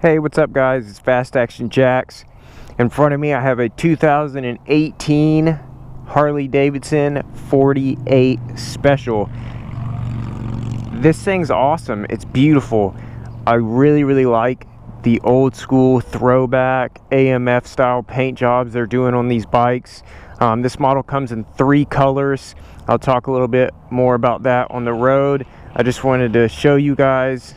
Hey, what's up guys? It's Fast Action Jax. In front of me I have a 2018 Harley Davidson 48 Special. This thing's awesome. It's beautiful. I really like the old school throwback AMF style paint jobs they're doing on these bikes. This model comes in 3 colors. I'll talk a little bit more about that on the road. I just wanted to show you guys,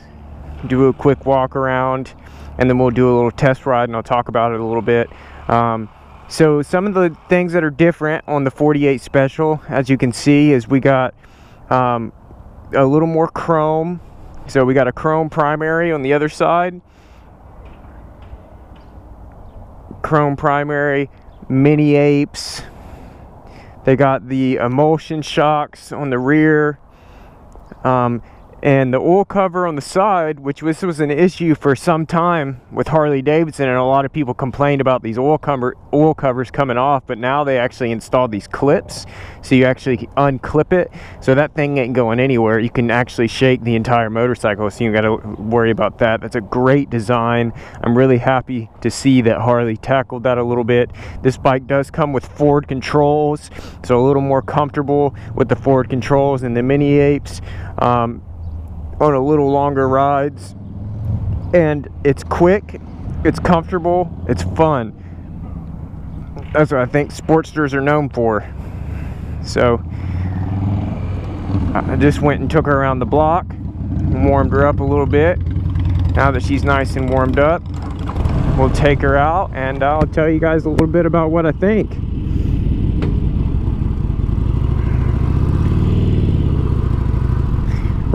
do a quick walk around, and then we'll do a little test ride and I'll talk about it a little bit. So some of the things that are different on the 48 Special, as you can see, is we got a little more chrome. So we got a chrome primary on the other side. Chrome primary, mini apes. They got the emulsion shocks on the rear. And the oil cover on the side, which this was an issue for some time with Harley Davidson, and a lot of people complained about these oil covers coming off, but now they actually installed these clips, so you actually unclip it, so that thing ain't going anywhere. You can actually shake the entire motorcycle, so you got to worry about that. That's a great design. I'm really happy to see that Harley tackled that a little bit. This bike does come with forward controls, so a little more comfortable with the forward controls and the mini apes. On a little longer rides, and it's quick, it's comfortable, it's fun. That's what I think Sportsters are known for. So I just went and took her around the block and warmed her up a little bit. Now that she's nice and warmed up, we'll take her out and I'll tell you guys a little bit about what I think.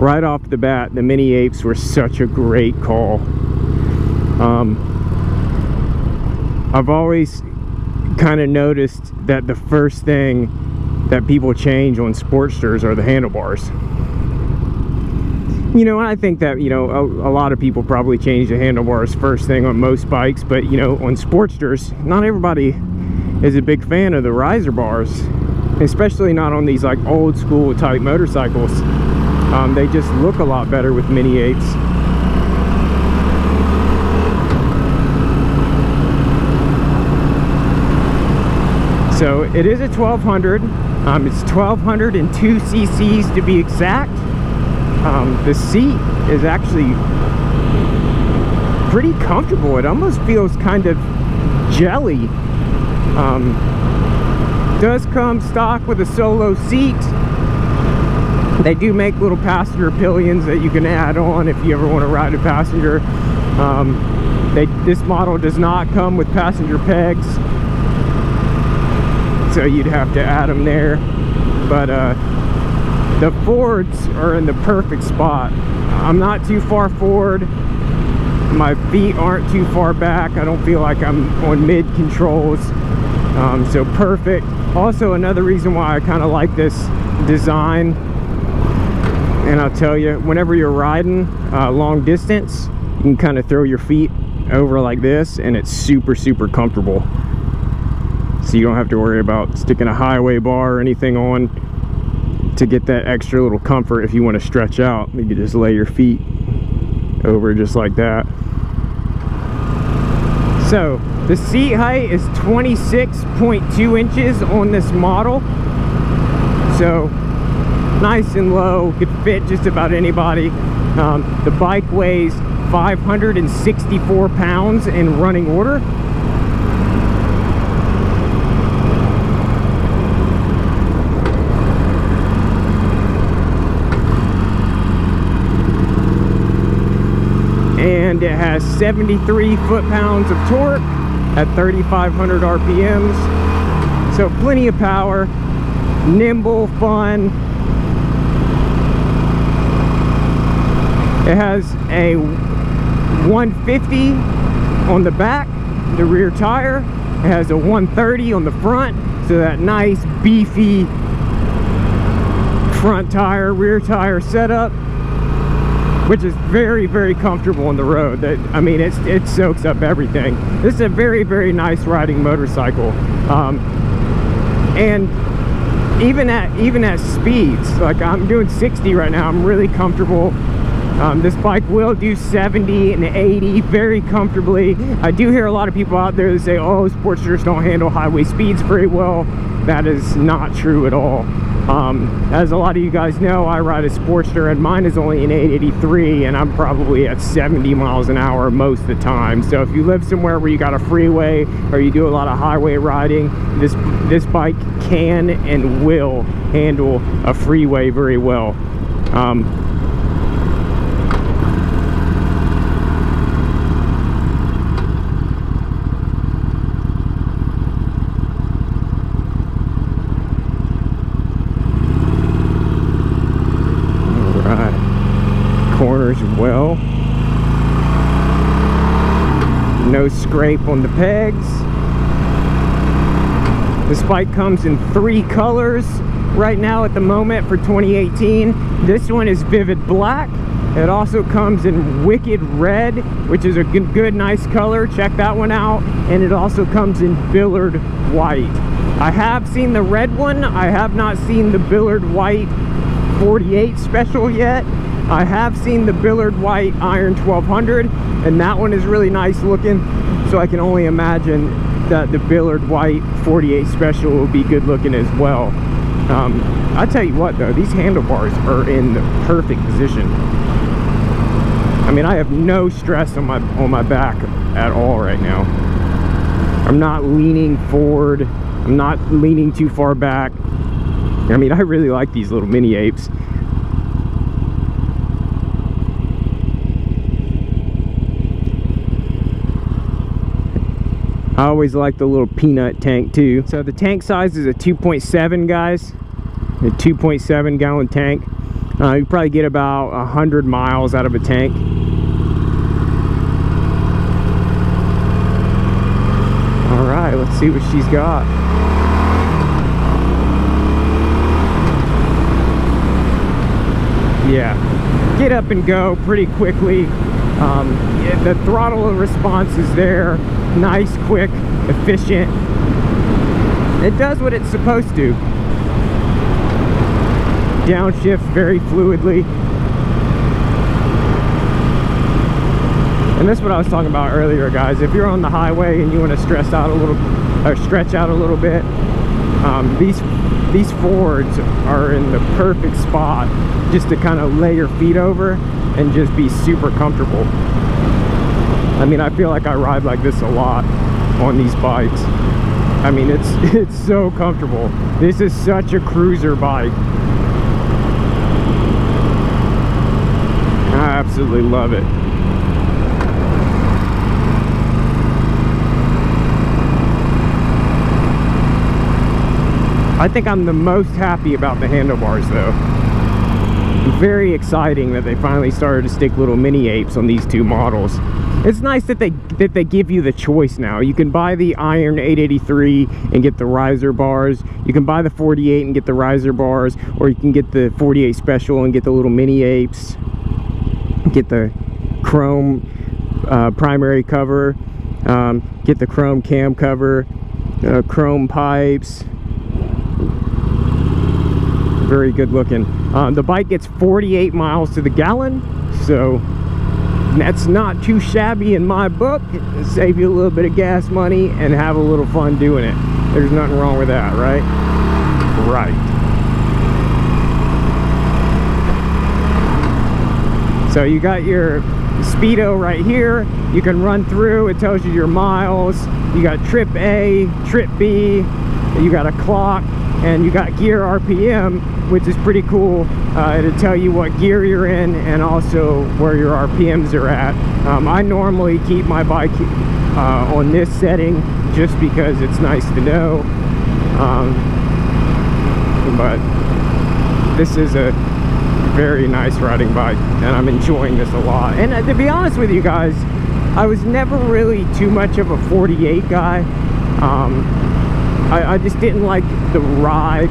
Right off the bat, the mini apes were such a great call. I've always kind of noticed that the first thing that people change on Sportsters are the handlebars. You know, I think that, you know, a lot of people probably change the handlebars first thing on most bikes, but, you know, on Sportsters, not everybody is a big fan of the riser bars, especially not on these, like, old school type motorcycles. They just look a lot better with mini apes. So it is a 1200. It's 1202 cc's to be exact. The seat is actually pretty comfortable. It almost feels kind of jelly. Does come stock with a solo seat. They do make little passenger pillions that you can add on if you ever want to ride a passenger. This model does not come with passenger pegs, so you'd have to add them there. But the forwards are in the perfect spot. I'm not too far forward. My feet aren't too far back. I don't feel like I'm on mid controls. So perfect. Also, another reason why I kind of like this design, and I'll tell you, whenever you're riding long distance, you can kind of throw your feet over like this and it's super comfortable. So you don't have to worry about sticking a highway bar or anything on to get that extra little comfort. If you want to stretch out, you can just lay your feet over just like that. So the seat height is 26.2 inches on this model. So nice and low, could fit just about anybody. The bike weighs 564 pounds in running order. And it has 73 foot-pounds of torque at 3,500 RPMs. So plenty of power, nimble, fun. It has a 150 on the back, the rear tire. It has a 130 on the front, so that nice beefy front tire, rear tire setup, which is very comfortable on the road. I mean, it soaks up everything. This is a very nice riding motorcycle, and even at speeds, like I'm doing 60 right now, I'm really comfortable This bike will do 70 and 80 very comfortably. I do hear a lot of people out there that say, oh, Sportsters don't handle highway speeds very well. That is not true at all. As a lot of you guys know, I ride a Sportster and mine is only an 883 and I'm probably at 70 miles an hour most of the time. So if you live somewhere where you got a freeway or you do a lot of highway riding, this bike can and will handle a freeway very well. Corners well, no scrape on the pegs. This bike comes in 3 colors right now at the moment for 2018. This one is Vivid Black. It also comes in Wicked Red, which is a good nice color. Check that one out. And it also comes in Billard White. I have seen the red one. I have not seen the Billard White 48 special yet. I have seen the Billard White Iron 1200, and that one is really nice looking, so I can only imagine that the Billard White 48 special will be good looking as well. I tell you what though, these handlebars are in the perfect position. I mean, I have no stress on my back at all right now. I'm not leaning forward, I'm not leaning too far back. I mean, I really like these little mini apes. I always like the little peanut tank too. So the tank size is a 2.7, guys. A 2.7 gallon tank. You probably get about 100 miles out of a tank. All right, let's see what she's got. Yeah, get up and go pretty quickly. Yeah, the throttle response is there. Nice, quick, efficient. It does what it's supposed to. Downshift very fluidly. And that's what I was talking about earlier, guys. If you're on the highway and you want to stretch out a little bit, these Fords are in the perfect spot just to kind of lay your feet over and just be super comfortable. I mean, I feel like I ride like this a lot on these bikes. I mean, it's so comfortable. This is such a cruiser bike. I absolutely love it. I think I'm the most happy about the handlebars though. Very exciting that they finally started to stick little mini apes on these 2 models. It's nice that they give you the choice now. You can buy the Iron 883 and get the riser bars. You can buy the 48 and get the riser bars, or you can get the 48 special and get the little mini apes. Get the chrome primary cover. Get the chrome cam cover. Chrome pipes. Very good looking. The bike gets 48 miles to the gallon, so that's not too shabby in my book. It'll save you a little bit of gas money and have a little fun doing it. There's nothing wrong with that, right? Right. So you got your speedo right here. You can run through. It tells you your miles. You got trip A, trip B. You got a clock, and you got gear RPM, which is pretty cool. It'll tell you what gear you're in and also where your RPMs are at. I normally keep my bike on this setting just because it's nice to know. But this is a very nice riding bike and I'm enjoying this a lot. And to be honest with you guys, I was never really too much of a 48 guy. I just didn't like the ride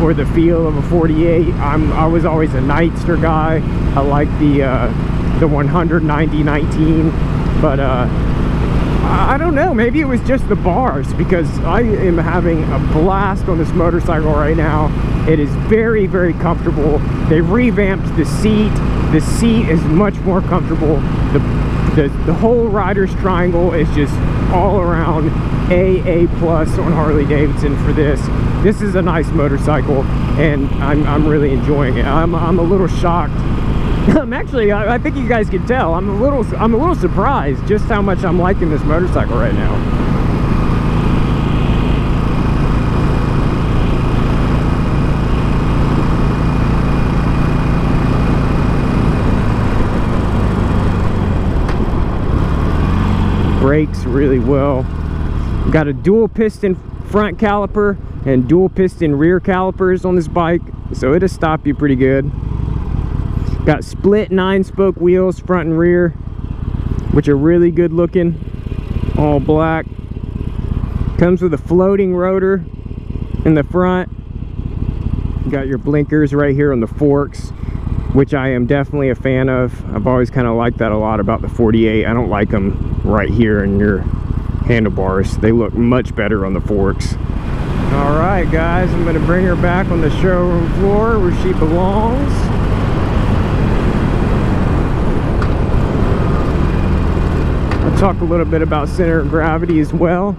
or the feel of a 48. I was always a Nightster guy. I like the 190/19, but I don't know, maybe it was just the bars, because I am having a blast on this motorcycle right now. It is very, very comfortable. They revamped the seat. The seat is much more comfortable. The whole rider's triangle is just all around A+ on Harley Davidson for this. This is a nice motorcycle, and I'm really enjoying it. I'm a little shocked. I'm actually, I think you guys can tell, I'm a little surprised just how much I'm liking this motorcycle right now. Brakes really well. Got a dual piston front caliper and dual piston rear calipers on this bike, so it'll stop you pretty good. Got split 9-spoke wheels front and rear, which are really good looking, all black. Comes with a floating rotor in the front. Got your blinkers right here on the forks, which I am definitely a fan of. I've always kind of liked that a lot about the 48. I don't like them right here in your handlebars. They look much better on the forks. All right, guys, I'm going to bring her back on the showroom floor where she belongs. I'll talk a little bit about center of gravity as well.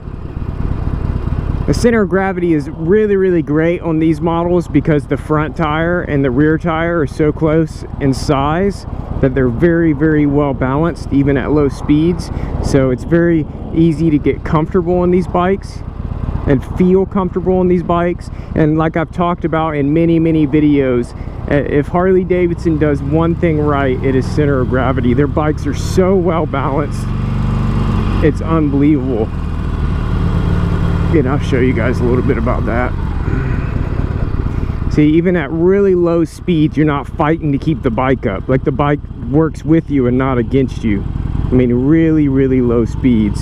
The center of gravity is really great on these models because the front tire and the rear tire are so close in size that they're very well balanced even at low speeds. So it's very easy to get comfortable on these bikes and feel comfortable on these bikes. And like I've talked about in many videos, if Harley Davidson does one thing right, it is center of gravity. Their bikes are so well balanced, it's unbelievable. And I'll show you guys a little bit about that. See, even at really low speeds, you're not fighting to keep the bike up. Like, the bike works with you and not against you. I mean, really low speeds.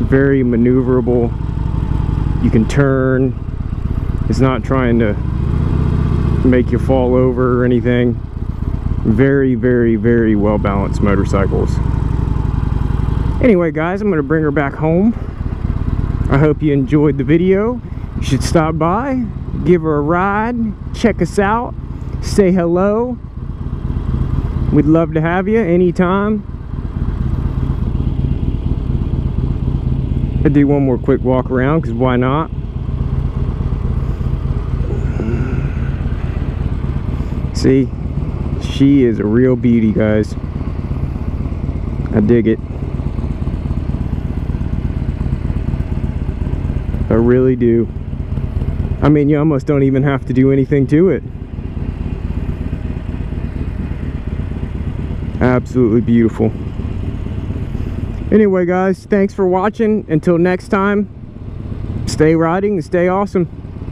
Very maneuverable. You can turn. It's not trying to make you fall over or anything. Very well balanced motorcycles. Anyway, guys, I'm going to bring her back home. I hope you enjoyed the video. You should stop by, give her a ride, check us out, say hello. We'd love to have you anytime. I'll do one more quick walk around, because why not? See, she is a real beauty, guys. I dig it. I really do. I mean, you almost don't even have to do anything to it. Absolutely beautiful. Anyway, guys, thanks for watching. Until next time, stay riding and stay awesome.